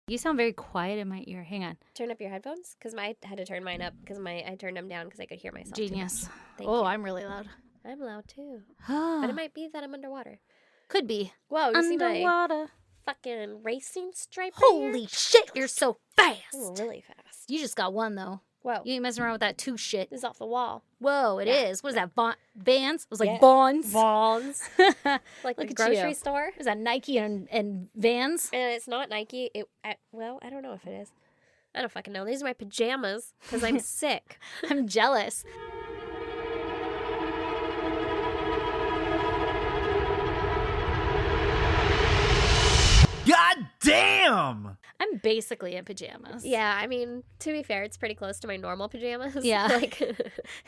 You sound very quiet in my ear. Hang on. Turn up your headphones? Because I had to turn mine up because I turned them down because I could hear myself. Genius. Thank Oh, you. I'm really loud. I'm loud too. But it might be that I'm underwater. Could be. Whoa, you see my Underwater. fucking racing stripe right here? Holy shit, you're so fast. Oh, really fast. You just got one, though. Whoa. You ain't messing around with that 2 shit. This is off the wall. Whoa, it is. What is that? Vans? It was like Yeah. Vons. Vons. Like Look the at grocery you. store. Is that Nike and Vans? And it's not Nike. Well, I don't know if it is. I don't fucking know. These are my pajamas because I'm sick. I'm jealous. God damn! I'm basically in pajamas. Yeah, I mean, to be fair, it's pretty close to my normal pajamas. Yeah. Like,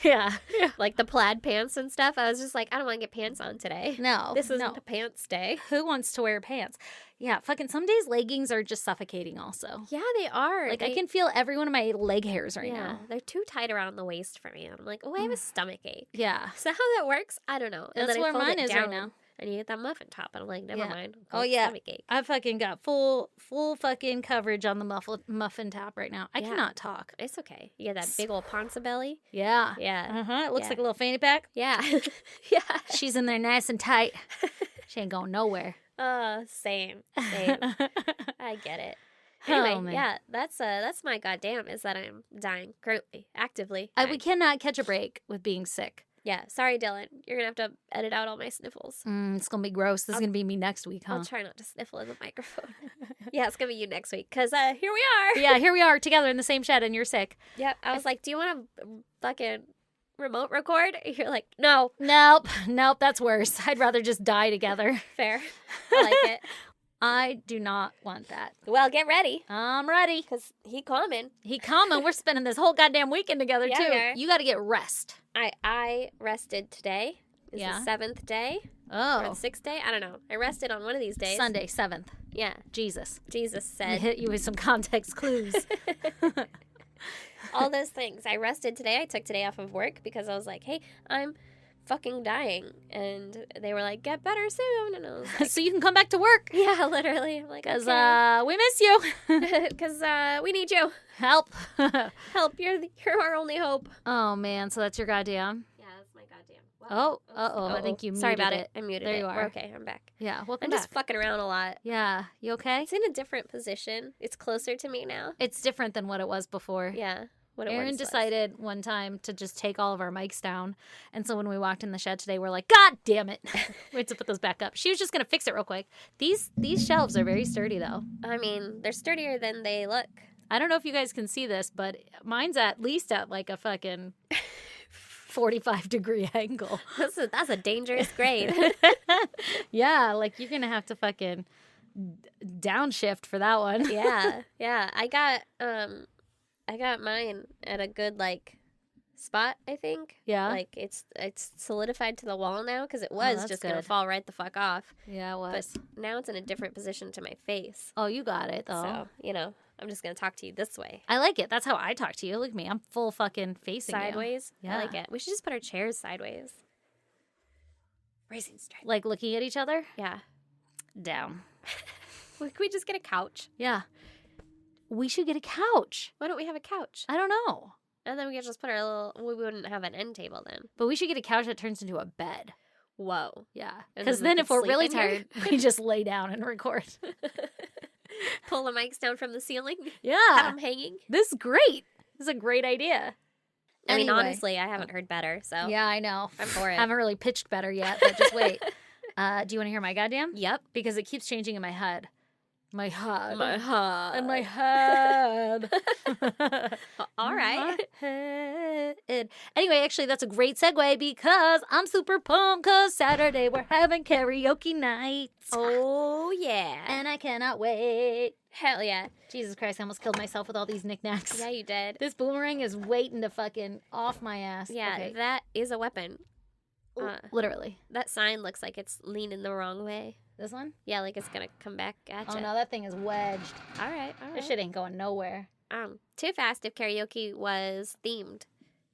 Yeah. like the plaid pants and stuff. I was just like, I don't want to get pants on today. No. This isn't no. a pants day. Who wants to wear pants? Yeah, fucking some days leggings are just suffocating also. Yeah, they are. Like I can feel every one of my leg hairs right now. They're too tight around the waist for me. I'm like, oh, I have a stomach ache. Yeah. Is that how that works? I don't know. That's then where I fold mine it is down, right now. And you get that muffin top. And I'm like, never Yeah. mind. Oh, yeah. Stomach ache. I fucking got full fucking coverage on the muffin top right now. I Yeah. cannot talk. It's okay. You get that big old ponza belly. Yeah. Yeah. Uh-huh. It looks Yeah. like a little fanny pack. Yeah. Yeah. She's in there nice and tight. She ain't going nowhere. Same. I get it. Anyway, Oh, man. yeah, that's my goddamn is that I'm dying currently, actively. We dying. cannot catch a break with being sick. Yeah, sorry, Dylan. You're gonna have to edit out all my sniffles. It's going to be gross. This is going to be me next week, huh? I'll try not to sniffle in the microphone. Yeah, it's gonna be you next week because here we are. Yeah, here we are together in the same shed and you're sick. Yep. I was like, do you want to fucking remote record? You're like, no. Nope, that's worse. I'd rather just die together. Fair. I like it. I do not want that. Well, get ready I'm ready. because he coming. He coming. We're spending this whole goddamn weekend together, Yeah, too. we are. You got to get rest. I rested today. It's Yeah. the 7th day or Oh. the 6th day. I don't know. I rested on one of these days. Sunday, 7th. Yeah. Jesus. Jesus I said hit you with some context clues. all those things. I rested today. I took today off of work because I was like, hey, I'm fucking dying. And they were like, get better soon. And I was like, So you can come back to work. yeah, literally. I'm like, Because okay. we miss you. Because we need you. Help. Help. You're our only hope. Oh, man. So that's your goddamn. Yeah, that's my goddamn. Oh, uh-oh. I think you Sorry muted about it. it. I muted There it. you We're are. okay. I'm back. Yeah, welcome I'm back. just fucking around a lot. Yeah. You okay? It's in a different position. It's closer to me now. It's different than what it was before. Yeah. What it Aaron once was. decided one time to just take all of our mics down. And so when we walked in the shed today, we're like, God damn it. We had to put those back up. She was just going to fix it real quick. These shelves are very sturdy, though. I mean, they're sturdier than they look. I don't know if you guys can see this, but mine's at least at like a fucking 45-degree angle. That's a dangerous grade. Yeah, like you're going to have to fucking downshift for that one. Yeah. I got mine at a good spot, I think. Yeah? Like it's solidified to the wall now because it was that's just gonna good. fall right the fuck off. Yeah, it But was. now it's in a different position to my face. Oh, you got it, though. So, I'm just gonna talk to you this way. I like it. That's how I talk to you. Look at me. I'm full fucking facing you. Sideways. Yeah. I like it. We should just put our chairs sideways. Racing stripe. Like looking at each other? Yeah. Down. Can we just get a couch? Yeah. We should get a couch. Why don't we have a couch? I don't know. And then we could just put our we wouldn't have an end table then. But we should get a couch that turns into a bed. Whoa. Yeah. And Because then we then if could we're sleep really in here? tired, we just lay down and record. Pull the mics down from the ceiling. Have Yeah. them hanging. This is great. This is a great idea. I mean, Anyway. honestly, I haven't heard better, so. Yeah, I know. I'm for it. Haven't really pitched better yet, but just wait. Do you want to hear my goddamn? Yep. Because it keeps changing in my head. My head. heart. And my head. All right. My head. Anyway, actually, that's a great segue because I'm super pumped because Saturday we're having karaoke night. Oh, yeah. And I cannot wait. Hell yeah. Jesus Christ, I almost killed myself with all these knickknacks. Yeah, you did. This boomerang is waiting to fucking off my ass. Yeah, Okay. that is a weapon. Literally. That sign looks like it's leaning the wrong way. This one? Yeah, like it's gonna come back at Oh you. no, that thing is wedged. All right. This shit ain't going nowhere. Too Fast if karaoke was themed,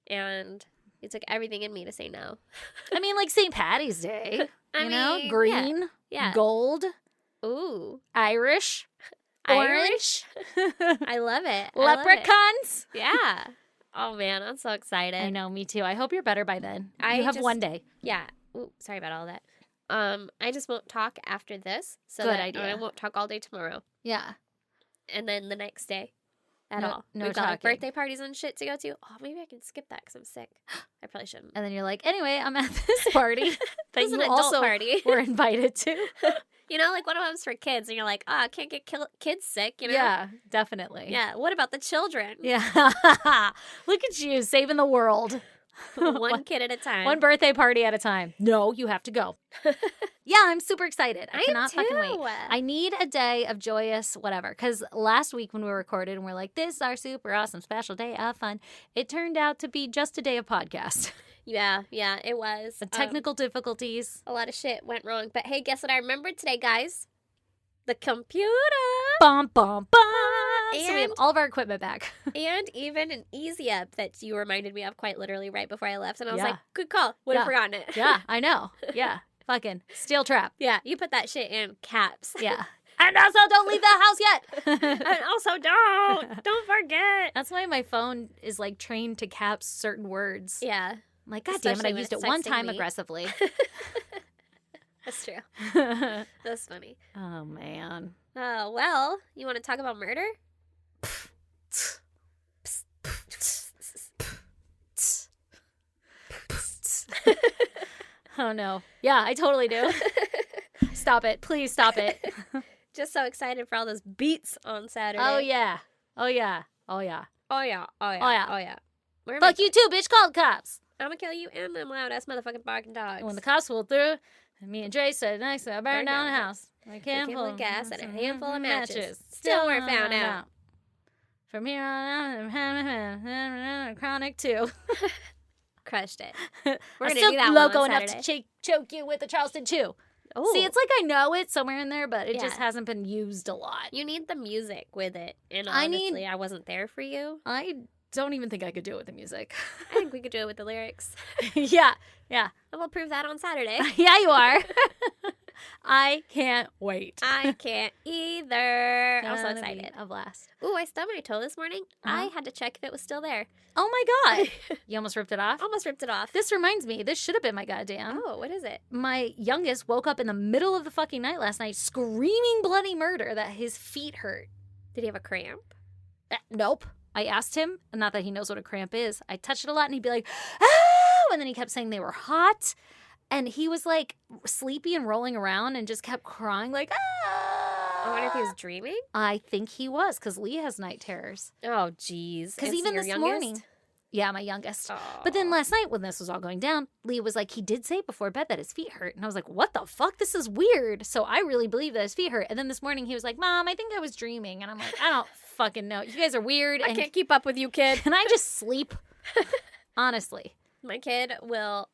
and it took everything in me to say no. I mean, like St. Patty's Day. I you know? mean, Green, yeah. gold, Ooh. Irish. Orange. I love it. Leprechauns. Yeah. Oh man, I'm so excited. I know, me too. I hope you're better by then. I You have just- one day. Yeah. Ooh, sorry about all that. I just won't talk after this, so Good that idea. I won't talk all day tomorrow, Yeah. and then the next day, at No- all. no We've got like talking. birthday parties and shit to go to. Oh, maybe I can skip that because I'm sick. I probably shouldn't. And then you're like, anyway, I'm at this party that This is you an adult also party. were invited to. You know, like one of them's for kids, and you're like, I can't get kids sick. You know? Yeah, definitely. Yeah. What about the children? Yeah. Look at you saving the world. One kid at a time. One birthday party at a time. No, you have to go. Yeah, I'm super excited. I cannot fucking wait. I need a day of joyous whatever. Because last week when we recorded and we're like, this is our super awesome special day of fun, it turned out to be just a day of podcast. Yeah, it was. The technical difficulties. A lot of shit went wrong. But hey, guess what I remembered today, guys? The computer. Bum, bum, bum. So we have And- all of our equipment back. And even an easy up that you reminded me of quite literally right before I left. And I was Yeah. like, good call. Would have Yeah. forgotten it. Yeah, I know. Yeah. Fucking steel trap. Yeah, you put that shit in caps. Yeah. And also don't leave the house yet. And also don't forget. That's why my phone is like trained to caps certain words. Yeah, I'm like, God damn it, Especially I when used it's it one texting time me. aggressively. that's true. Oh That's funny. man. Oh, well, you want to talk about murder? Oh no. Yeah, I totally do. Stop it. Please stop it. Just so excited for all those beats on Saturday. Oh yeah. Oh yeah. Oh yeah. Oh, yeah. Oh, yeah. Oh, yeah. Oh, yeah. Where am Fuck you too, bitch. Call the cops. I'm gonna kill you and them loud ass motherfucking barking dogs. And when the cops pulled through, me and Dre stood next to I burned down the house. A handful of gas and a handful of matches. Still weren't found out. From here on out, Chronic 2. Crushed it. We're gonna still do that one loco on enough to Saturday. choke you with a Charleston 2. Oh, See, it's like I know it somewhere in there, but it just Yeah. hasn't been used a lot. you need the music with it. And I honestly, need- I wasn't there for you. I don't even think I could do it with the music. I think we could do it with the lyrics. Yeah. And we'll prove that on Saturday. Yeah, you are. I can't wait. I can't either. I'm so Gonna be excited. A blast. Ooh, I stubbed my toe this morning. I Uh-huh. had to check if it was still there. Oh my God. You almost ripped it off? Almost ripped it off. This reminds me, this should have been my goddamn. Oh, what is it? My youngest woke up in the middle of the fucking night last night screaming bloody murder that his feet hurt. Did he have a cramp? Nope. I asked him, not that he knows what a cramp is. I touched it a lot and he'd be like, oh, and then he kept saying they were hot. And he was like sleepy and rolling around and just kept crying like, ah. I wonder if he was dreaming. I think he was because Lee has night terrors. Oh, jeez. Because Is even your this youngest? morning. Yeah, my youngest. Oh. But then last night when this was all going down, Lee was like, he did say before bed that his feet hurt. And I was like, what the fuck? This is weird. So I really believe that his feet hurt. And then this morning he was like, Mom, I think I was dreaming. And I'm like, I don't fucking know. You guys are weird. I And can't keep up with you, kid. can I just sleep? Honestly. My kid will,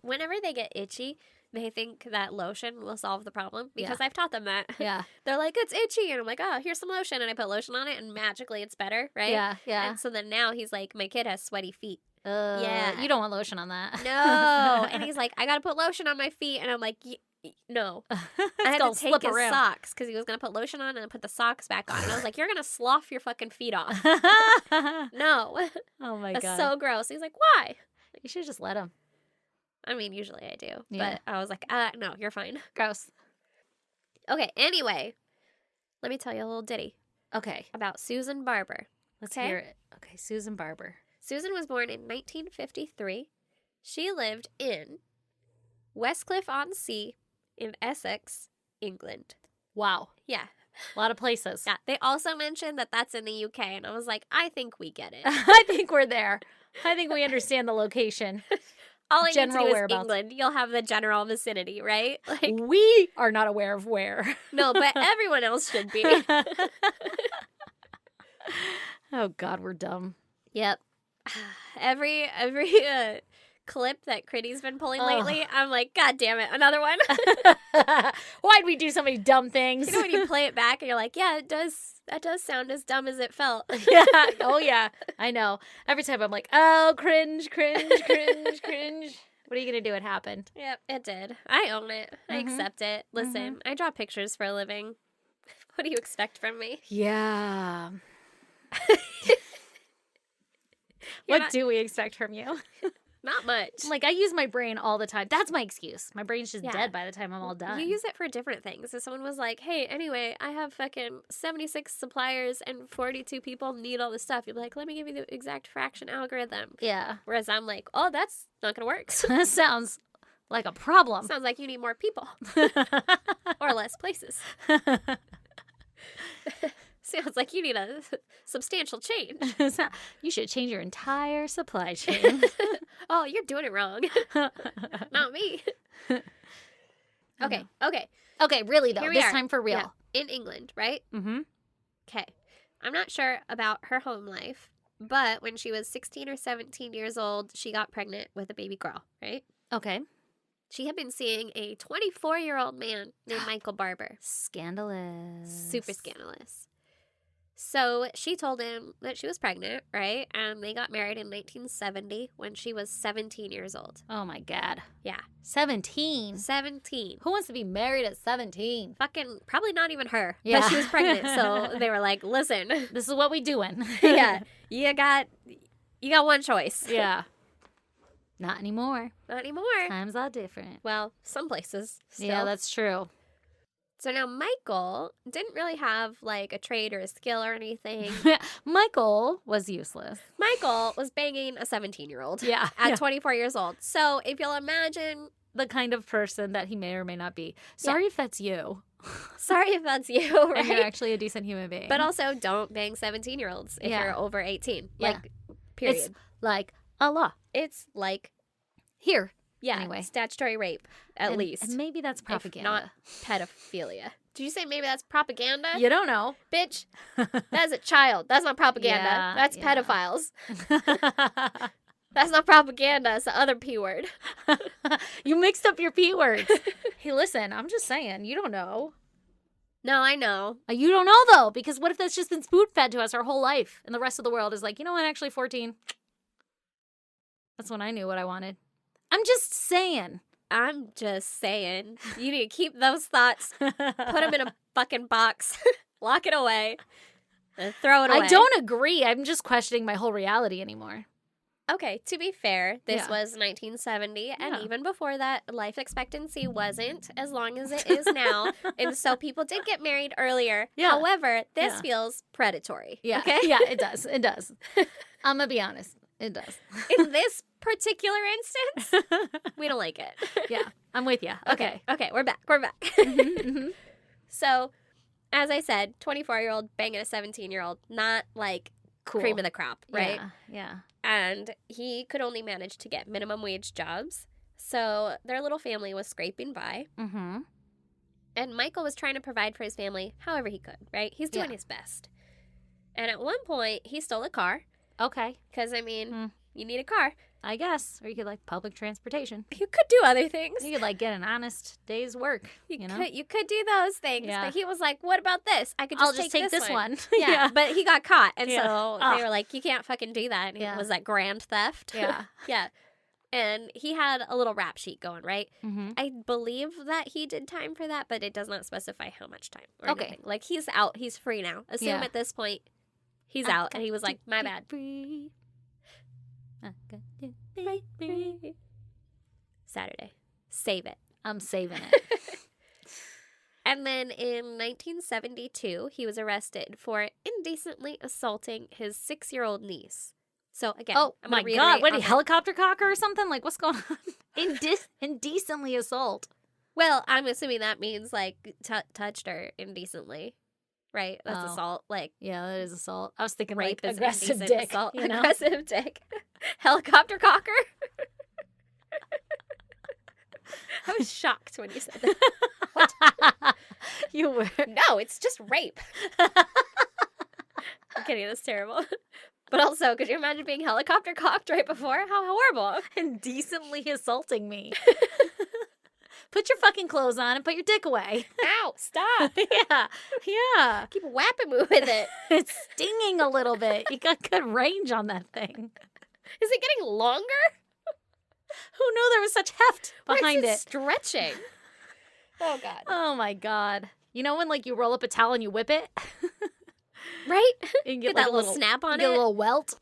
whenever they get itchy, they think that lotion will solve the problem because I've taught them that. Yeah. They're like, it's itchy. And I'm like, oh, here's some lotion. And I put lotion on it and magically it's better, right? Yeah. Yeah. And so then now he's like, my kid has sweaty feet. Yeah. You don't want lotion on that. No. And he's like, I got to put lotion on my feet. And I'm like, no. I had gonna to take slip his around. socks because he was going to put lotion on and put the socks back on. And I was like, you're going to slough your fucking feet off. No. Oh my That's God. so gross. He's like, why? You should just let him. I mean, usually I do. Yeah. But I was like, no, you're fine. Gross. Okay, anyway, let me tell you a little ditty Okay. about Susan Barber. Let's Okay. hear it. Okay. Susan Barber. Susan was born in 1953. She lived in Westcliff-on-Sea in Essex, England. Wow. Yeah. A lot of places. Yeah. They also mentioned that that's in the UK, and I was like, I think we get it. I think we're there. I think we understand the location. All I General need to do is whereabouts. England. You'll have the general vicinity, right? Like, We are not aware of where. no, but everyone else should be. Oh God, we're dumb. Yep. Every clip that Critty's been pulling Ugh. lately, I'm like, God damn it, another one. Why'd we do so many dumb things? You know when you play it back and you're like, yeah, that does sound as dumb as it felt. Yeah. Oh yeah. I know. Every time I'm like, oh, cringe, cringe, cringe, cringe. What are you gonna do? It happened. Yep, it did. I own it. I Mhm. accept it. Listen, I draw pictures for a living. What do you expect from me? Yeah. You're What do we expect from you? Not much. Like, I use my brain all the time. That's my excuse. My brain's just Yeah. dead by the time I'm all done. You use it for different things. If someone was like, hey, anyway, I have fucking 76 suppliers and 42 people need all this stuff, you'd be like, let me give you the exact fraction algorithm. Yeah. Whereas I'm like, oh, that's not going to work. That sounds like a problem. Sounds like you need more people or less places. Sounds like you need a substantial change. You should change your entire supply chain. Oh, you're doing it wrong. Not me. Okay. Okay, really, though. Here we This are. time for real. Yeah. In England, right? Mm-hmm. Okay. I'm not sure about her home life, but when she was 16 or 17 years old, she got pregnant with a baby girl, right? Okay. She had been seeing a 24-year-old man named Michael Barber. Scandalous. Super scandalous. So she told him that she was pregnant, right? And they got married in 1970 when she was 17 years old. Oh, my God. Yeah. 17. 17. Who wants to be married at 17? Fucking, probably not even her. Yeah. But she was pregnant. So they were like, listen. This is what we doing. Yeah. You got one choice. Yeah. Not anymore. Not anymore. Times are different. Well, some places still. Yeah, that's true. So now Michael didn't really have like a trade or a skill or anything. Michael was useless. Michael was banging a 17-year-old Yeah. at 24 years old. So if you'll imagine, The kind of person that he may or may not be. Sorry if that's you. sorry if that's you, And you're right? actually a decent human being. But also don't bang 17-year-olds if Yeah. you're over 18. Yeah. Like, period. It's like a law. It's like, Here. yeah, Anyway. statutory rape, at And- least. And maybe that's propaganda. Not pedophilia. Did you say maybe that's propaganda? You don't know. Bitch, that is a child. That's not propaganda. Yeah, That's yeah. pedophiles. That's not propaganda. It's the other P word. You mixed up your P words. Hey, listen, I'm just saying, you don't know. No, I know. You don't know, though, because what if that's just been spoon-fed to us our whole life, and the rest of the world is like, you know what, actually 14. That's when I knew what I wanted. I'm just saying. I'm just saying. You need to keep those thoughts, put them in a fucking box, lock it away, and throw it away. I don't agree. I'm just questioning my whole reality anymore. Okay, to be fair, this Yeah. was 1970, and Yeah. even before that, life expectancy wasn't as long as it is now, and so people did get married earlier. Yeah. However, this Yeah. feels predatory. Yeah. Okay? Yeah, it does. It does. I'm going to be honest. It does. In this particular instance, we don't like it. Yeah. I'm with you. Okay. Okay, we're back. We're back. Mhm. So, as I said, 24-year-old banging a 17-year-old, not like Cool. cream of the crop, right? Yeah. And he could only manage to get minimum wage jobs. So their little family was scraping by. Mm-hmm. And Michael was trying to provide for his family however he could, right? He's doing Yeah. his best. And at one point, he stole a car. Okay. Because, I mean, Hmm. you need a car. I guess. Or you could, like, public transportation. You could do other things. You could, like, get an honest day's work, you know? You could do those things. Yeah. But he was like, what about this? I could just I'll just take this one. Yeah, but he got caught. And Yeah. so Ugh. they were like, you can't fucking do that. And Yeah. it was like grand theft. Yeah. Yeah. And he had a little rap sheet going, right? Mm-hmm. I believe that he did time for that, but it does not specify how much time. Or Okay. anything. Like, he's out. He's free now. Assume Yeah. at this point he's out. And he was like, my bad. Saturday. Save it. I'm saving it. And then in 1972, he was arrested for indecently assaulting his 6-year-old niece. So, again, Oh, I'm my gonna God. reiterate What, on a that. helicopter cocker or something? Like, what's going on? Indecently assault. Well, I'm assuming that means, like, touched her indecently. Right? That's Oh. assault. Like, Yeah, that is assault. I was thinking, rape like, is aggressive indecent dick. assault. You know? Aggressive dick. Helicopter cocker. I was shocked when you said that. You were. No, it's just rape. I'm kidding. That's terrible. But also, could you imagine being helicopter cocked right before? How horrible. Indecently assaulting me. Put your fucking clothes on and put your dick away. Ow, stop. Yeah. Yeah. Keep whapping me with it. It's stinging a little bit. You got good range on that thing. Is it getting longer? Who knew there was such heft Why is behind it it? stretching? Oh, God. Oh my God. You know when like you roll up a towel and you whip it? Right? And Get like, that little snap on get it. a little welt.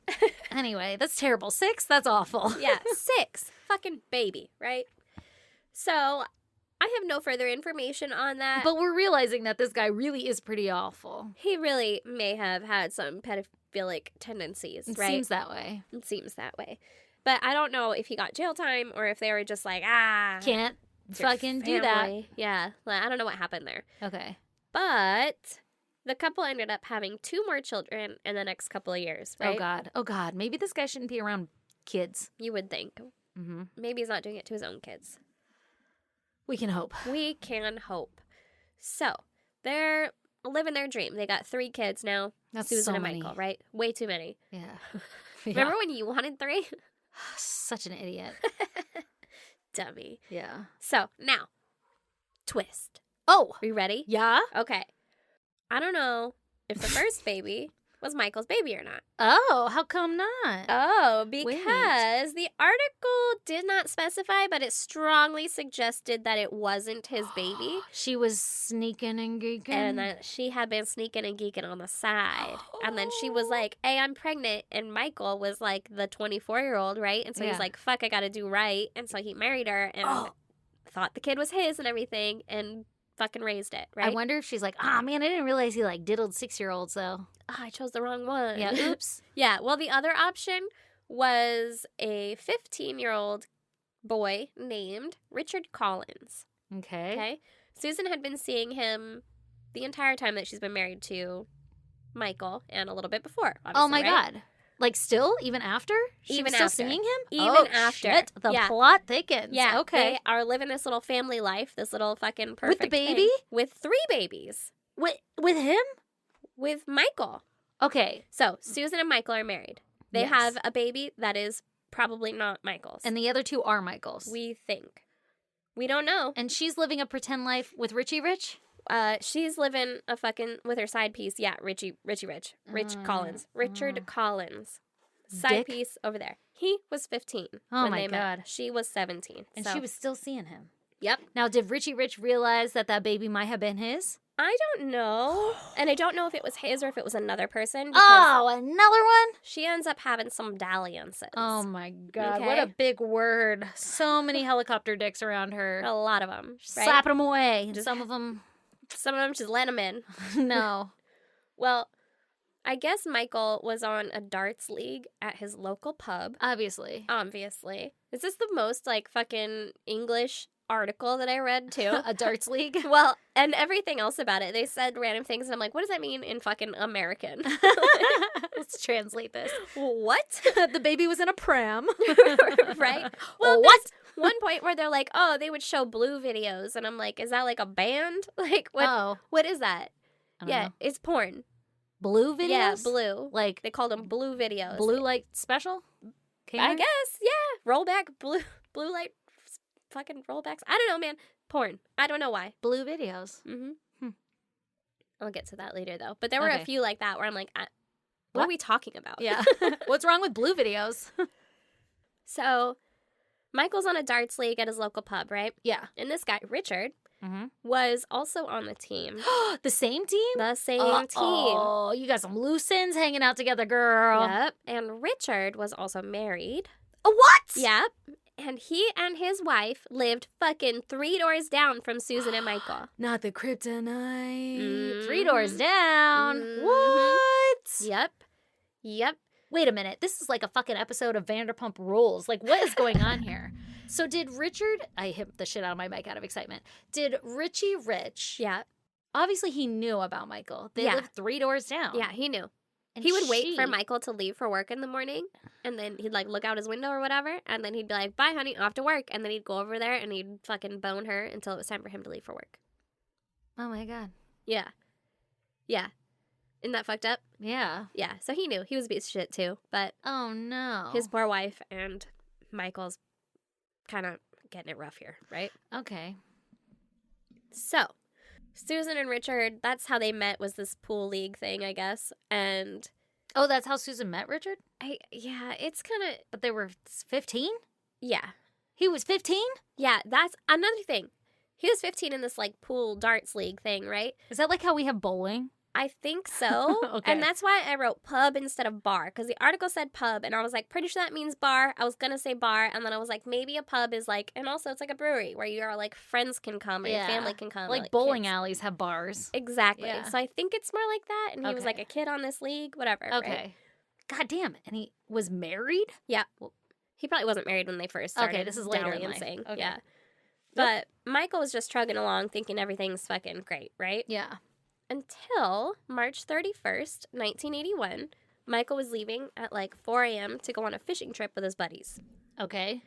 Anyway, that's terrible. 6? That's awful. Yeah, 6. Fucking baby, right? So, I have no further information on that. But we're realizing that this guy really is pretty awful. He really may have had some pedophilic tendencies, It right? seems that way. It seems that way. But I don't know if he got jail time or if they were just like, Can't it's your fucking do that. family. Yeah, like, I don't know what happened there. Okay. But the couple ended up having 2 more children in the next couple of years, right? Oh, God. Oh, God. Maybe this guy shouldn't be around kids. You would think. Mm-hmm. Maybe he's not doing it to his own kids. We can hope. We can hope. So, they're living their dream. They got 3 kids now. That's Susan so and many. Michael, right? Way too many. Yeah. Remember when you wanted 3? Such an idiot. Dummy. Yeah. So, now, twist. Oh. Are you ready? Yeah? Okay. I don't know if the first baby was Michael's baby or not. Oh, how come not? Oh, because the article did not specify, but it strongly suggested that it wasn't his baby. She was sneaking and geeking. And that she had been sneaking and geeking on the side. And then she was like, hey, I'm pregnant. And Michael was like the 24-year-old, right? And so Yeah. he's like, fuck, I got to do right. And so he married her and thought the kid was his and everything and fucking raised it, right? I wonder if she's like, man, I didn't realize he like diddled 6-year-olds though. Oh, I chose the wrong one. Yeah, oops. Yeah, well, the other option was a 15-year-old boy named Richard Collins. Okay. Okay? Susan had been seeing him the entire time that she's been married to Michael and a little bit before, obviously, Oh my right? God. Like still, even after? She Even was still after. seeing him? Even after. Shit. The Yeah. plot thickens. Yeah, Okay. they are living this little family life, this little fucking perfect With the thing, baby? with 3 babies. With him? With Michael. Okay. So, Susan and Michael are married. They Yes. have a baby that is probably not Michael's. And the other 2 are Michael's. We think. We don't know. And she's living a pretend life with Richie Rich? She's living a fucking with her side piece. Yeah, Rich Collins, Richard Collins, side Dick? piece over there. He was 15 Oh when my they met. God. She was 17, And so- she was still seeing him. Yep. Now, did Richie Rich realize that that baby might have been his? I don't know, and I don't know if it was his or if it was another person. Because Oh, another one? she ends up having some dalliances. Oh my God. What Okay. a big word. So many helicopter dicks around her. a lot of them. Right? Slapping them away. And Just- some of them, Some of them just let them in. no. Well, I guess Michael was on a darts league at his local pub. Obviously. Obviously, is this the most like fucking English article that I read too? A darts league? Well, and everything else about it. They said random things, and I'm like, what does that mean in fucking American? Let's translate this. What? The baby was in a pram. Right? Well, What? there's one point where they're like, oh, they would show Blue videos, and I'm like, is that like a band? Like, what? Oh. What is that? I don't Yeah, know. it's porn. Blue videos? Yeah, Blue. Like They called them Blue videos. blue light special? I Camera? guess, yeah. Rollback, blue light, fucking rollbacks. I don't know, man. Porn. I don't know why. Blue videos. Mm-hmm. I'll get to that later, though. But there were Okay. a few like that where I'm like, what What? are we talking about? Yeah. What's wrong with blue videos? So, Michael's on a darts league at his local pub, right? Yeah. And this guy, Richard, Mm-hmm. was also on the team. The same team? The same team. Oh, you got some loose ends hanging out together, girl. Yep. And Richard was also married. What? Yep. And he and his wife lived fucking 3 doors down from Susan and Michael. Not the kryptonite. Mhm. 3 doors down. Mhm. What? Yep. Yep. Wait a minute. This is like a fucking episode of Vanderpump Rules. Like, what is going on here? So did Richard... I hit the shit out of my mic out of excitement. Did Richie Rich... Yeah. Obviously, he knew about Michael. They Yeah. lived 3 doors down. Yeah, he knew. And He would wait for she- Michael to leave for work in the morning, and then he'd like look out his window or whatever, and then he'd be like, bye, honey, off to work. And then he'd go over there and he'd fucking bone her until it was time for him to leave for work. Oh, my God. Yeah. Yeah. Isn't that fucked up? Yeah. Yeah. So he knew. He was a piece of shit too. But Oh, no. his poor wife and Michael's kind of getting it rough here, right? Okay. So, Susan and Richard, that's how they met, was this pool league thing, I guess. And Oh, that's how Susan met Richard? yeah, it's kind of, But they were 15? yeah. He was 15? Yeah, that's another thing. He was 15 in this, like, pool darts league thing, right? Is that like how we have bowling? I think so. Okay. And that's why I wrote pub instead of bar, because the article said pub, and I was like, pretty sure that means bar. I was going to say bar, and then I was like, maybe a pub is like, and also it's like a brewery where your, like, friends can come or your family can come. Like, or, like, bowling kids. alleys have bars. Exactly. Yeah. So I think it's more like that, and he was Okay. like a kid on this league, whatever. Okay. Right? God damn. And he was married? Yeah. He probably wasn't married when they first started. Okay, this is later in life. Saying. Okay. Yeah. But Michael was just trugging along thinking everything's fucking great, right? Yeah. Until March 31st, 1981, Michael was leaving at like 4 a.m. to go on a fishing trip with his buddies. Okay.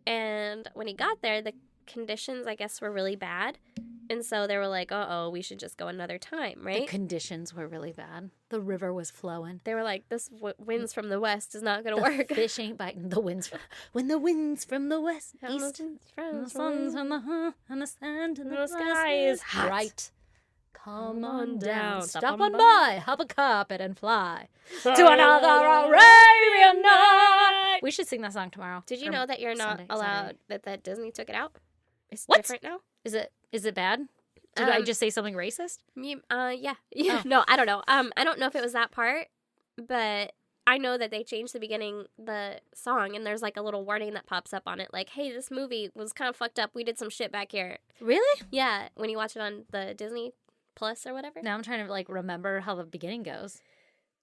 And when he got there, the conditions, I guess, were really bad. And so they were like, uh-oh, we should just go another time, right? The conditions were really bad. The river was flowing. They were like, this winds from the west is not going to work. Fish ain't biting. The winds when the winds from the west, From east, the and the sun's from the and the sand and The the sky is hot. bright. Come on down, down, stop stop on on by, hop a carpet and fly to another Arabian night. We should sing that song tomorrow. Did you Or know that you're not Sunday, allowed, that Disney took it out? It's What? different now? Is it bad? Did I Um, just say something racist? Yeah. Oh. No, I don't know. I don't know if it was that part, but I know that they changed the beginning, the song, and there's like a little warning that pops up on it, like, hey, this movie was kind of fucked up. We did some shit back here. Really? Yeah, when you watch it on the Disney Plus or whatever. Now I'm trying to like remember how the beginning goes.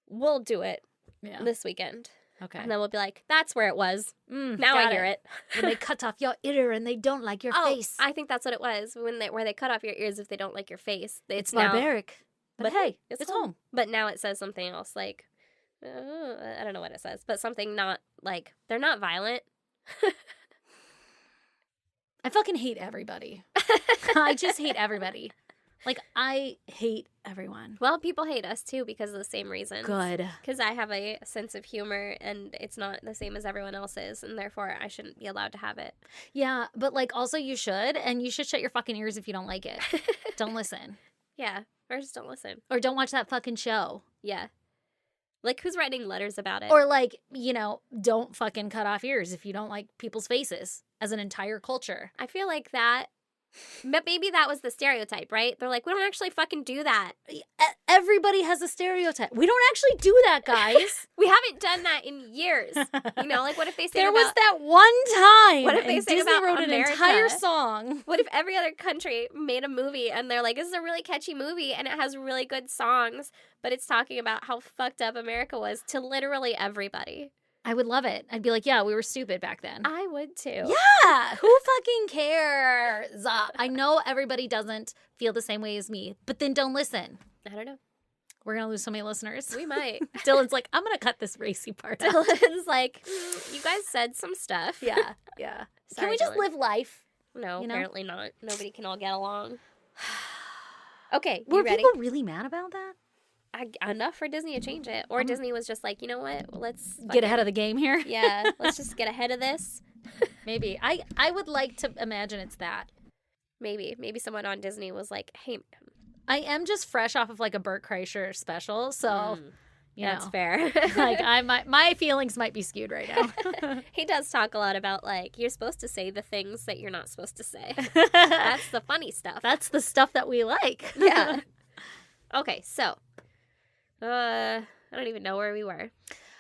We'll do it Yeah. this weekend. Okay. And then we'll be like, that's where it was. Now got I hear it. When they cut off your ear and they don't like your face. I think that's what it was, where they cut off your ears if they don't like your face. It's now, barbaric. But hey, it's it's home. But now it says something else, like, I don't know what it says, but something not, like, they're not violent. I fucking hate everybody. I just hate everybody. Like, I hate everyone. Well, people hate us, too, because of the same reasons. Good. Because I have a sense of humor, and it's not the same as everyone else's, and therefore I shouldn't be allowed to have it. Yeah, but like also you should, and you should shut your fucking ears if you don't like it. Don't listen. Yeah, or just don't listen. Or don't watch that fucking show. Yeah. Like, who's writing letters about it? Or like, don't fucking cut off ears if you don't like people's faces as an entire culture. I feel like that, but maybe that was the stereotype, right? They're like, we don't actually fucking do that. Everybody has a stereotype. We don't actually do that, guys. We haven't done that in years. Like, what if they say There was that one time. What if they and say Disney about wrote America? an entire song? What if every other country made a movie and they're like, this is a really catchy movie and it has really good songs, but it's talking about how fucked up America was to literally everybody? I would love it. I'd be like, yeah, we were stupid back then. I would too. Yeah, who fucking cares? I know everybody doesn't feel the same way as me, but then don't listen. I don't know. We're going to lose so many listeners. We might. Dylan's like, I'm going to cut this racy part out. Dylan's like, you guys said some stuff. Yeah. Can Sorry, we just Dylan. live life? No, you know? apparently not. Nobody can all get along. Okay, Were you ready? people really mad about that? Enough for Disney to change it. Or Disney was just like, you know what? Let's Get ahead of the game here? Yeah, let's just get ahead of this. Maybe. I would like to imagine it's that. Maybe someone on Disney was like, hey, I am just fresh off of like a Burt Kreischer special, so that's fair. like my feelings might be skewed right now. He does talk a lot about like you're supposed to say the things that you're not supposed to say. That's the funny stuff. That's the stuff that we like. Yeah. Okay, so I don't even know where we were.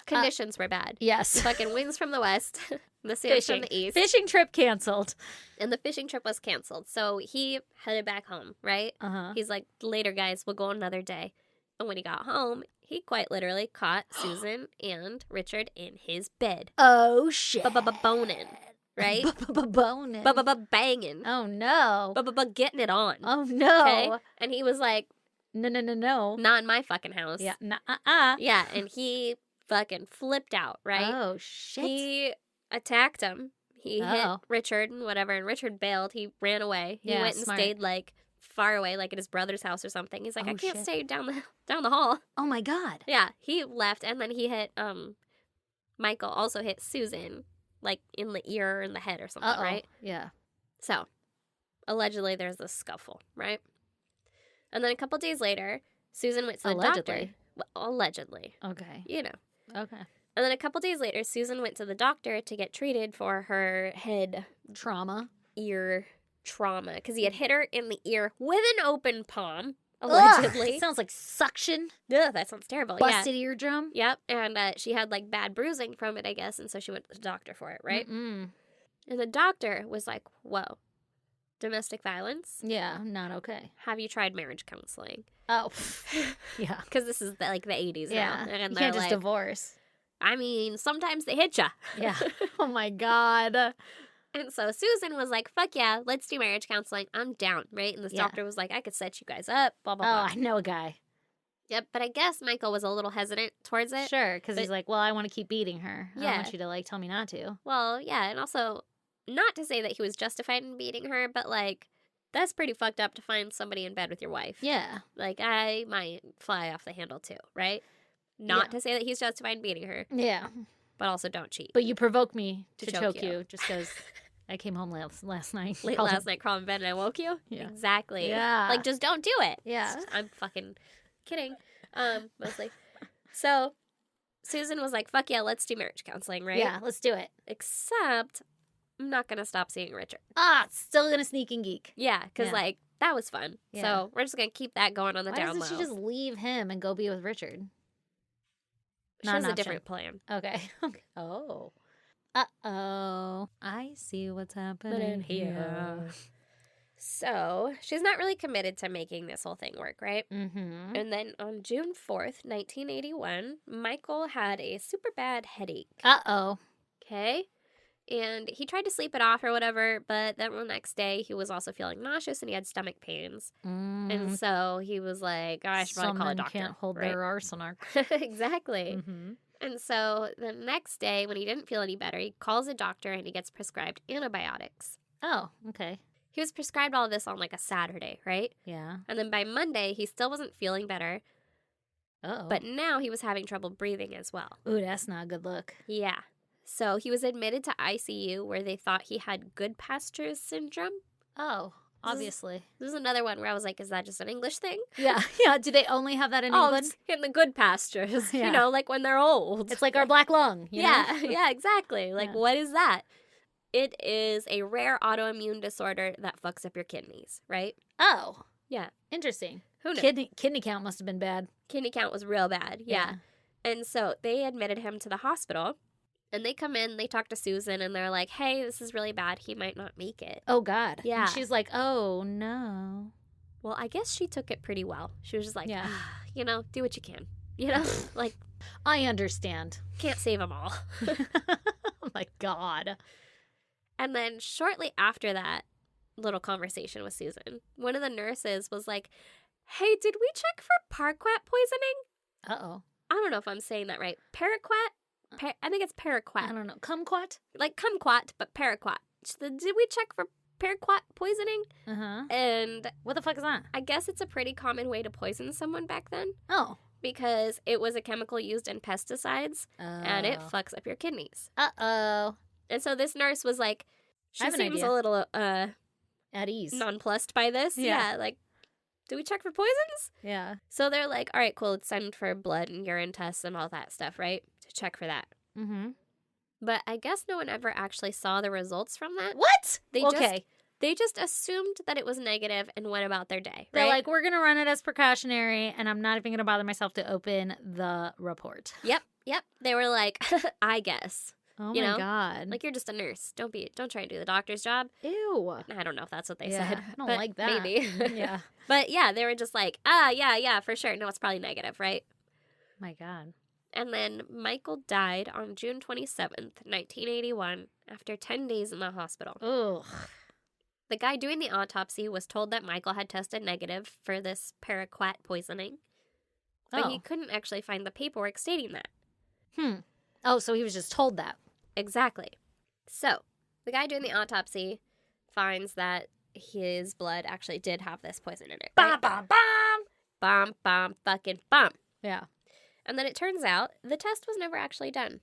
Conditions were bad. Yes. Fucking winds from the west, the sands from the east. Fishing trip canceled. And the fishing trip was canceled. So he headed back home, right? Uh-huh. He's like, later, guys, we'll go another day. And when he got home, he quite literally caught Susan and Richard in his bed. Oh, shit. Boning, right? Boning. Banging. Oh, no. Getting it on. Oh, no. Okay? And he was like, No. not in my fucking house. Yeah. Nah. Yeah, and he fucking flipped out, right? Oh, shit. He attacked him. He hit Uh-oh. Richard and whatever, and Richard bailed. He ran away. He Yeah, went and smart. stayed like far away, like at his brother's house or something. He's like, Oh, I can't shit. stay down the hall. Oh, my God. Yeah, he left, and then he hit Michael also hit Susan like in the ear or in the head or something, Uh-oh. right? Yeah. So allegedly there's this scuffle, right? And then a couple days later, Susan went to the doctor. Allegedly. Well, allegedly, Okay. you know. Okay. And then a couple days later, Susan went to the doctor to get treated for her head, Trauma. ear trauma because he had hit her in the ear with an open palm, allegedly. Ugh, sounds like suction. Ugh, that sounds terrible. Busted eardrum. Yep. And she had like bad bruising from it, I guess. And so she went to the doctor for it, right? Mm-mm. And the doctor was like, whoa, domestic violence? Yeah, not okay. Have you tried marriage counseling? Oh, yeah. Because this is the 80s Yeah. now. And You they're can't just like, divorce. I mean, sometimes they hit ya. Yeah. Oh, my God. And so Susan was like, fuck yeah, let's do marriage counseling. I'm down, right? And this doctor was like, I could set you guys up, blah, blah, blah. Oh, I know a guy. Yep, but I guess Michael was a little hesitant towards it. Sure, because he's like, well, I want to keep beating her. I don't want you to, like, tell me not to. Well, yeah, and also, not to say that he was justified in beating her, but, like, that's pretty fucked up to find somebody in bed with your wife. Yeah. Like, I might fly off the handle, too, right? Not to say that he's justified in beating her. Yeah. But also don't cheat. But you provoked me to choke you just because I came home last night. Late last night, crawled in bed and I woke you? Yeah. Exactly. Yeah. Like, just don't do it. Yeah. I'm fucking kidding. Mostly. So, Susan was like, fuck yeah, let's do marriage counseling, right? Yeah, let's do it. Except, I'm not going to stop seeing Richard. Still gonna sneak and geek. Yeah, because, like, that was fun. Yeah. So, we're just going to keep that going on the Why down low. doesn't she just leave him and go be with Richard? She has a different plan. Okay. Oh. Uh-oh. I see what's happening here. So, she's not really committed to making this whole thing work, right? Mm-hmm. And then on June 4th, 1981, Michael had a super bad headache. Uh-oh. Okay? And he tried to sleep it off or whatever, but then the next day he was also feeling nauseous and he had stomach pains. And so he was like, oh, I should probably call a doctor. Can't hold right? their arsenal. Exactly. Mm-hmm. And so the next day when he didn't feel any better, he calls a doctor and he gets prescribed antibiotics. Oh, okay. He was prescribed all this on like a Saturday, right? Yeah. And then by Monday, he still wasn't feeling better. Uh-oh. But now he was having trouble breathing as well. Ooh, that's not a good look. Yeah. So he was admitted to ICU where they thought he had Goodpasture's syndrome. Oh, obviously. This is another one where I was like, is that just an English thing? Yeah. Yeah. Do they only have that in England? It's in the good pastures, Yeah. you know, like when they're old. It's like our black lung. You yeah, know? yeah, exactly. Like, Yeah. what is that? It is a rare autoimmune disorder that fucks up your kidneys, right? Oh. Yeah. Interesting. Who knows? Kidney count must have been bad. Kidney count was real bad. Yeah. And so they admitted him to the hospital. And they come in, they talk to Susan, and they're like, hey, this is really bad. He might not make it. Oh, God. Yeah. And she's like, oh, no. Well, I guess she took it pretty well. She was just like, Yeah. you know, do what you can. You know? Like, I understand. can't save them all. Oh, my God. And then shortly after that little conversation with Susan, one of the nurses was like, hey, did we check for paraquat poisoning? Uh-oh. I don't know if I'm saying that right. Paraquat? I think it's paraquat. I don't know. Kumquat? Like kumquat, but paraquat. Did we check for paraquat poisoning? Uh-huh. And What the fuck is that? I guess it's a pretty common way to poison someone back then Oh. because it was a chemical used in pesticides and it fucks up your kidneys. Uh-oh. And so this nurse was like, I she have an seems idea. a little At ease. nonplussed by this. Yeah. Yeah, like, do we check for poisons? Yeah. So they're like, all right, cool, let's send for blood and urine tests and all that stuff, right? To check for that. Mm-hmm. But I guess no one ever actually saw the results from that. What? They just assumed that it was negative and went about their day, They're right? like, we're going to run it as precautionary, and I'm not even going to bother myself to open the report. Yep. They were like, I guess. Oh, You my know? God. Like, you're just a nurse. Don't try and do the doctor's job. Ew. I don't know if that's what they Yeah, said. I don't but like that. Maybe. Yeah. But yeah, they were just like, yeah, for sure. No, it's probably negative, right? My God. And then Michael died on June 27th, 1981, after 10 days in the hospital. Ugh. The guy doing the autopsy was told that Michael had tested negative for this paraquat poisoning, but he couldn't actually find the paperwork stating that. Oh, so he was just told that. Exactly. So, the guy doing the autopsy finds that his blood actually did have this poison in it. Right? Bam. Bomb, fucking bomb. Yeah. And then it turns out the test was never actually done.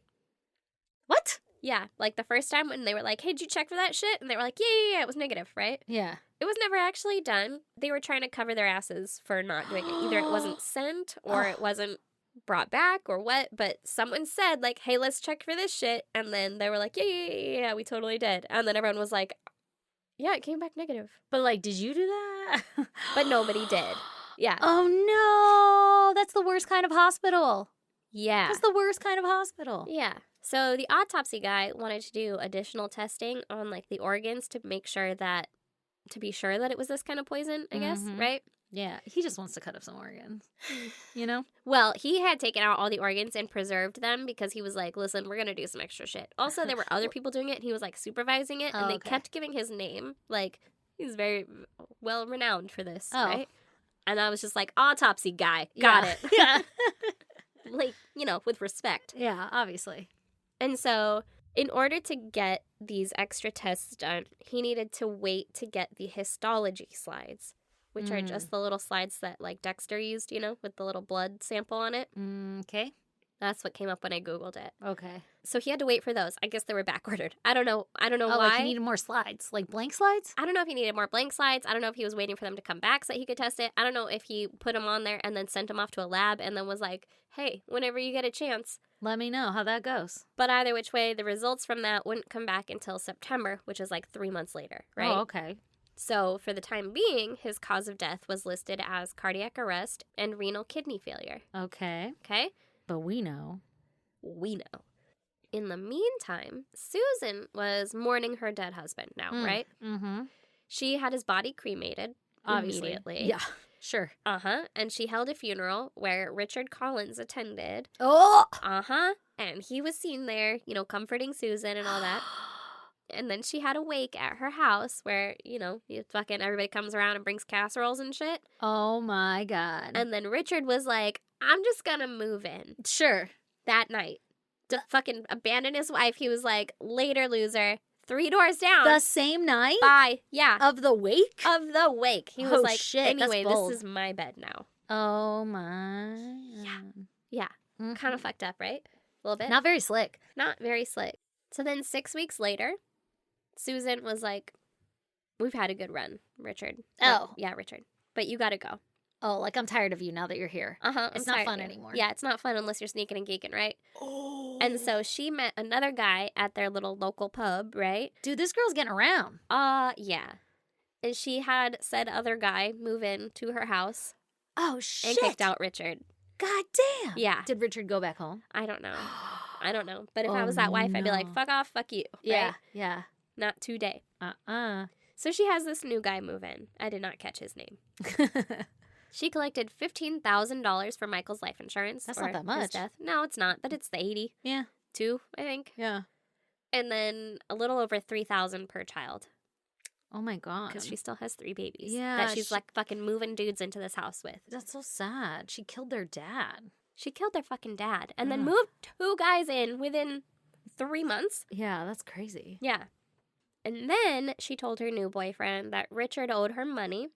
What? Yeah, like the first time when they were like, hey, did you check for that shit? And they were like, yeah, it was negative, right? Yeah. It was never actually done. They were trying to cover their asses for not doing it. Either it wasn't sent or it wasn't brought back or what, but someone said like, hey, let's check for this shit. And then they were like, yeah, we totally did. And then everyone was like, Yeah, it came back negative. But, like, did you do that? But nobody did. Yeah. Oh, no. That's the worst kind of hospital. Yeah. That's the worst kind of hospital. Yeah. So the autopsy guy wanted to do additional testing on, like, the organs to be sure that it was this kind of poison, I guess, right? Yeah. He just wants to cut up some organs, you know? Well, he had taken out all the organs and preserved them because he was like, listen, we're going to do some extra shit. Also, there were other people doing it, and he was, like, supervising it, and they kept giving his name. Like, he's very well renowned for this, right? And I was just like, autopsy guy. Got it. Yeah. Like, you know, with respect. Yeah, obviously. And so, in order to get these extra tests done, he needed to wait to get the histology slides, which are just the little slides that, like, Dexter used, you know, with the little blood sample on it. Okay. That's what came up when I Googled it. Okay. So he had to wait for those. I guess they were backordered. I don't know why. Like he needed more slides? Like blank slides? I don't know if he needed more blank slides. I don't know if he was waiting for them to come back so that he could test it. I don't know if he put them on there and then sent them off to a lab and then was like, hey, whenever you get a chance, let me know how that goes. But either which way, the results from that wouldn't come back until September, which is like 3 months later, right? Oh, okay. So for the time being, his cause of death was listed as cardiac arrest and renal kidney failure. Okay. Okay? But we know. In the meantime, Susan was mourning her dead husband now, right? Mm-hmm. She had his body cremated immediately. Yeah, sure. And she held a funeral where Richard Collins attended. Oh! And he was seen there, you know, comforting Susan and all that. And then she had a wake at her house where, you know, fucking everybody comes around and brings casseroles and shit. Oh, my God. And then Richard was like, I'm just gonna move in. Sure. That night. To fucking abandon his wife. He was like, later, loser. 3 doors down. The same night? Bye. Yeah. Of the wake? Of the wake. He was like, shit, anyway, this is my bed now. Oh, my. Yeah. Mm-hmm. Kind of fucked up, right? A little bit. Not very slick. Not very slick. So then 6 weeks later, Susan was like, we've had a good run, Richard. Oh. Yeah, Richard. But you gotta go. Oh, like I'm tired of you now that you're here. It's not fun anymore. Yeah, it's not fun unless you're sneaking and geeking, right? Oh. And so she met another guy at their little local pub, right? Dude, this girl's getting around. Yeah. And she had said other guy move in to her house. Oh, shit. And kicked out Richard. God damn. Yeah. Did Richard go back home? I don't know. But if I was that wife, I'd be like, fuck off, fuck you. Yeah, right? yeah. Not today. So she has this new guy move in. I did not catch his name. She collected $15,000 for Michael's life insurance. That's not that much. His death. No, it's not, but it's the 80. Yeah. 2, I think. Yeah. And then a little over $3,000 per child. Oh my God. Because she still has 3 babies. Yeah. That she's like fucking moving dudes into this house with. That's so sad. She killed their dad. She killed their fucking dad. And then moved 2 guys in within 3 months. Yeah, that's crazy. Yeah. And then she told her new boyfriend that Richard owed her money.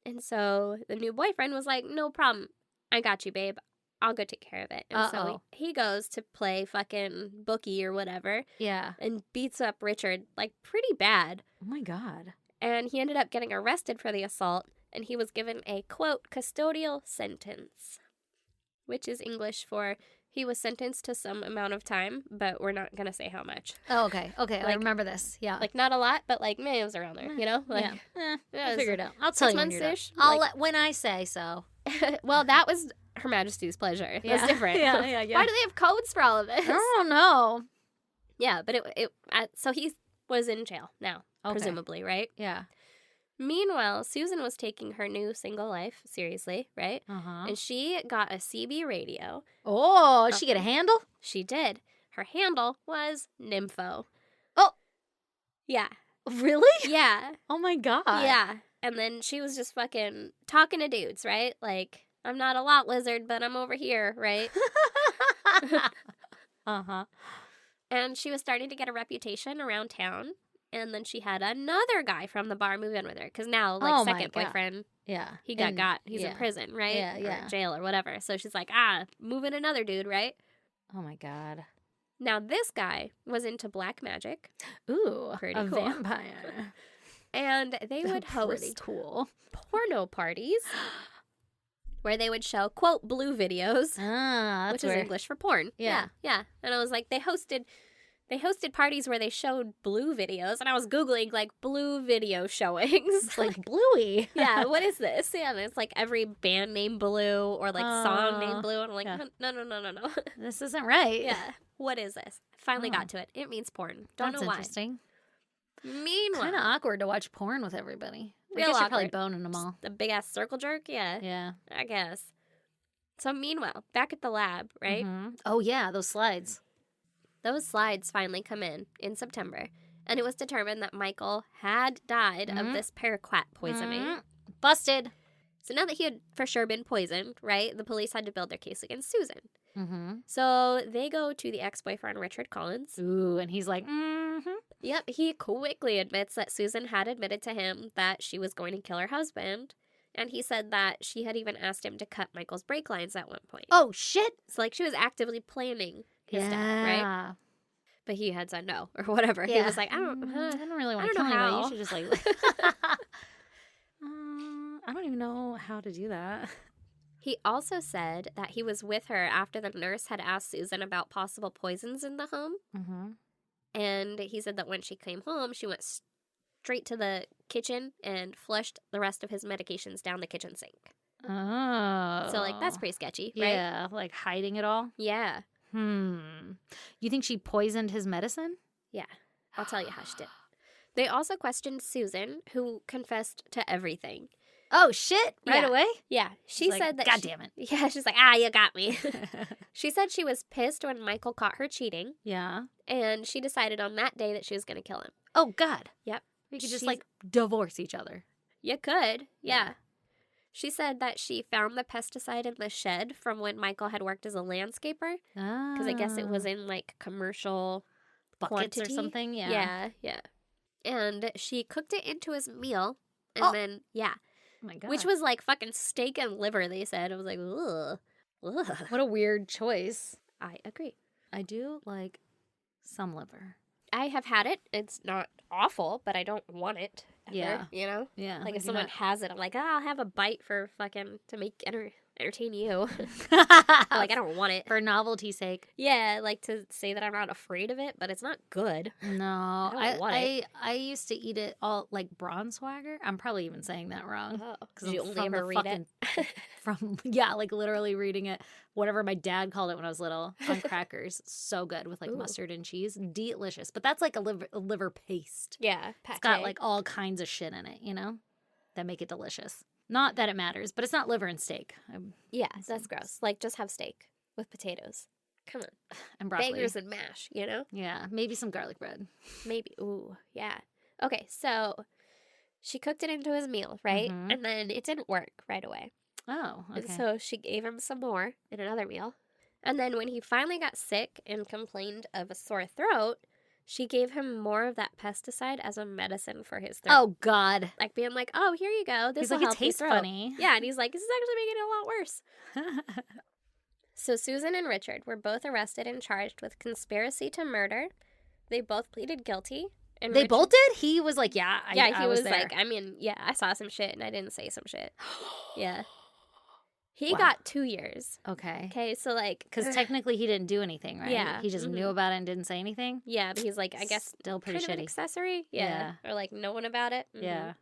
And so the new boyfriend was like, no problem. I got you, babe. I'll go take care of it. And so he goes to play fucking bookie or whatever. Yeah. And beats up Richard, like, pretty bad. Oh, my God. And he ended up getting arrested for the assault. And he was given a, quote, custodial sentence. Which is English for he was sentenced to some amount of time, but we're not going to say how much. Oh, okay. Okay, like, I remember this. Yeah. Like, not a lot, but, like, man, it was around there, you know? Like, I'll figure it out. I'll tell you when you're done. I'll when I say so. Well, that was Her Majesty's pleasure. Yeah. That's different. Yeah. Why do they have codes for all of this? I don't know. Yeah, but so he was in jail now, presumably, right? Yeah. Meanwhile, Susan was taking her new single life seriously, right? And she got a CB radio. Oh, did she get a handle? She did. Her handle was Nympho. Oh. Yeah. Really? Yeah. Oh, my God. Yeah. And then she was just fucking talking to dudes, right? Like, I'm not a lot lizard, but I'm over here, right? And she was starting to get a reputation around town. And then she had another guy from the bar move in with her. Because now, like, second boyfriend, he got he's in prison, right? Yeah, or jail or whatever. So she's like, moving another dude, right? Oh, my God. Now, this guy was into black magic. Ooh, pretty a cool. Vampire. And they would host porno parties where they would show, quote, blue videos, which is English for porn. Yeah. And I was like, they hosted They hosted parties where they showed Blue videos, and I was Googling, like, Blue video showings. Like, Bluey. Yeah, what is this? Yeah, and it's, like, every band named Blue or, like, song named Blue, and I'm like, no. This isn't right. Yeah, what is this? Finally got to it. It means porn. Don't know why. That's interesting. Meanwhile. Kind of awkward to watch porn with everybody. I Real guess you're awkward. probably boning them all. The big-ass circle jerk? Yeah. Yeah. I guess. So meanwhile, back at the lab, right? Mm-hmm. Oh, yeah, those slides. Those slides finally come in September, and it was determined that Michael had died of this paraquat poisoning. Busted. So now that he had for sure been poisoned, right, the police had to build their case against Susan. Mm-hmm. So they go to the ex-boyfriend, Richard Collins. Ooh, and he's like, Yep, he quickly admits that Susan had admitted to him that she was going to kill her husband. And he said that she had even asked him to cut Michael's brake lines at one point. Oh, shit. So, like, she was actively planning his death, right? But he had said no, or whatever. Yeah. He was like, I don't really want to kill anybody. You should just, like... I don't even know how to do that. He also said that he was with her after the nurse had asked Susan about possible poisons in the home. Mm-hmm. And he said that when she came home, she went straight to the kitchen and flushed the rest of his medications down the kitchen sink. Oh. So, like, that's pretty sketchy, right? Yeah, like hiding it all? Yeah. You think she poisoned his medicine? Yeah. I'll tell you how she did. They also questioned Susan, who confessed to everything. Oh, shit. Right away? Yeah. She said like, that. God damn it. Yeah, she's like, you got me. She said she was pissed when Michael caught her cheating. Yeah. And she decided on that day that she was going to kill him. Oh, God. Yep. We could just, like, divorce each other. You could. Yeah. She said that she found the pesticide in the shed from when Michael had worked as a landscaper. Because I guess it was in, like, commercial buckets quantity. Or something. Yeah. Yeah. And she cooked it into his meal. And then, Oh my God. Which was like fucking steak and liver, they said. I was like, ugh. What a weird choice. I agree. I do like some liver. I have had it. It's not awful, but I don't want it. Ever, yeah. You know? Yeah. Like if someone has it, I'm like, I'll have a bite for fucking, to make entertain you. Like, I don't want it. For novelty's sake. Yeah, like to say that I'm not afraid of it, but it's not good. No. I don't want it. I used to eat it all, like Braunschweiger. I'm probably even saying that wrong. Oh, because you only ever read it? Like literally reading it, whatever my dad called it when I was little, on crackers. So good with like mustard and cheese. Delicious. But that's like a liver paste. Yeah. It's got like all kinds of shit in it, you know, that make it delicious. Not that it matters, but it's not liver and steak. Yeah, that's gross. Like, just have steak with potatoes. Come on. And broccoli. Bangers and mash, you know? Yeah, maybe some garlic bread. Maybe. Ooh, yeah. Okay, so she cooked it into his meal, right? Mm-hmm. And then it didn't work right away. Oh, okay. And so she gave him some more in another meal. And then when he finally got sick and complained of a sore throat, she gave him more of that pesticide as a medicine for his throat. Oh, God. Like being like, oh, here you go. This will like, help it tastes your throat. funny. Yeah, and he's like, this is actually making it a lot worse. So Susan and Richard were both arrested and charged with conspiracy to murder. They both pleaded guilty. And they both did? He was like, yeah, he was there. like, I mean, yeah, I saw some shit and I didn't say some shit. Yeah. He got 2 years. Okay. Okay, so like... Because technically he didn't do anything, right? Yeah. He just knew about it and didn't say anything? Yeah, but he's like, I guess... Still pretty kind shitty. Of an accessory? Yeah. Or like knowing about it? Mm-hmm. Yeah.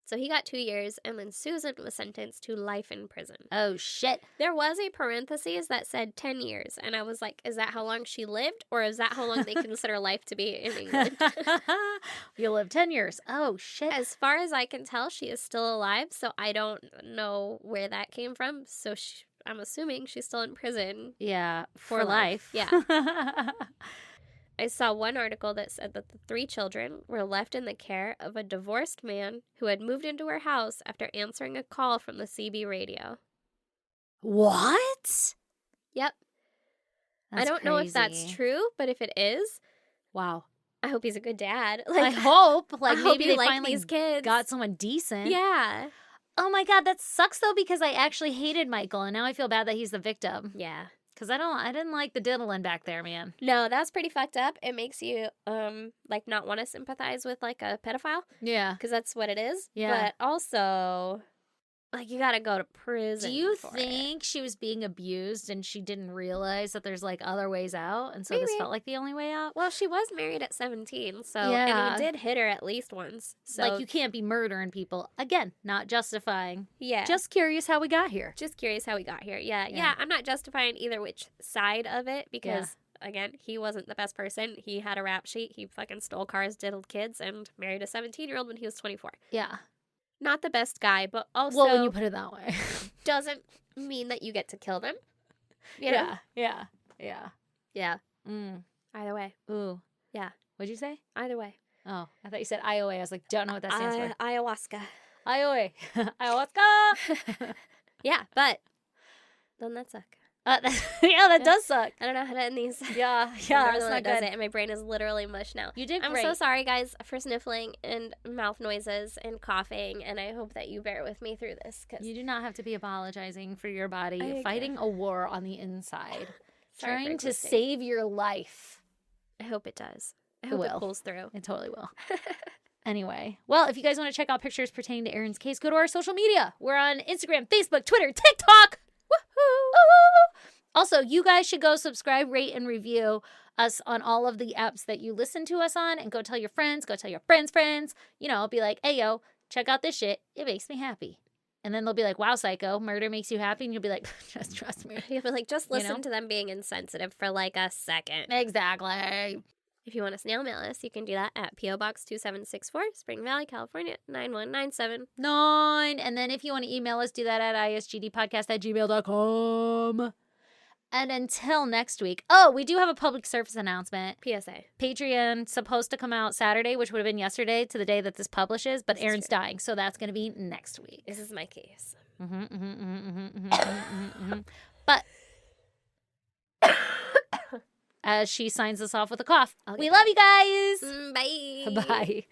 So he got 2 years, and then Susan was sentenced to life in prison. Oh, shit. There was a parenthesis that said 10 years, and I was like, is that how long she lived, or is that how long they consider life to be in England? You live 10 years. Oh, shit. As far as I can tell, she is still alive, so I don't know where that came from. So I'm assuming she's still in prison. Yeah, for life. Yeah. I saw one article that said that the 3 children were left in the care of a divorced man who had moved into her house after answering a call from the CB radio. What? Yep. I don't know if that's true, but if it is, wow. I hope he's a good dad. Like, I hope. Like, maybe they like finally these kids. got someone decent. Yeah. Oh my God, that sucks though, because I actually hated Michael, and now I feel bad that he's the victim. Yeah. Because I didn't like the diddling back there, man. No, that's pretty fucked up. It makes you, like, not want to sympathize with, like, a pedophile. Yeah. Because that's what it is. Yeah. But also, Like, you gotta go to prison. Do you think she was being abused and she didn't realize that there's, like, other ways out? And so this felt like the only way out? Well, she was married at 17, so... And he did hit her at least once. So, like, you can't be murdering people. Again, not justifying. Yeah. Just curious how we got here. Yeah, I'm not justifying either which side of it because... Again, he wasn't the best person. He had a rap sheet. He fucking stole cars, diddled kids, and married a 17-year-old when he was 24. Yeah. Not the best guy, but also... Well, when you put it that way. doesn't mean that you get to kill them. You know? Yeah. Either way. Ooh. Yeah. What'd you say? Either way. Oh, I thought you said IOA. I was like, don't know what that stands for. Ayahuasca. IOA. Ayahuasca. Yeah, but doesn't that suck? That does suck. I don't know how to end these. Yeah, that's not good. And my brain is literally mush now. You did great. I'm so sorry, guys, for sniffling and mouth noises and coughing, and I hope that you bear with me through this. Cause you do not have to be apologizing for your body fighting a war on the inside, trying to save your life. I hope it does. I hope it pulls through. It totally will. Anyway, well, if you guys want to check out pictures pertaining to Erin's case, go to our social media. We're on Instagram, Facebook, Twitter, TikTok. Woohoo! Also, you guys should go subscribe, rate, and review us on all of the apps that you listen to us on, and go tell your friends, go tell your friends. You know, be like, hey, yo, check out this shit. It makes me happy. And then they'll be like, wow, psycho, murder makes you happy. And you'll be like, just trust me. You'll be like, just listen to them being insensitive for like a second. Exactly. If you want to snail mail us, you can do that at P.O. Box 2764, Spring Valley, California, 91979. And then if you want to email us, do that at isgdpodcast@gmail.com. And until next week. Oh, we do have a public service announcement. PSA. Patreon supposed to come out Saturday, which would have been yesterday to the day that this publishes, but Erin's dying, so that's going to be next week. This is my case. But as she signs us off with a cough, we love you guys. Bye. Bye.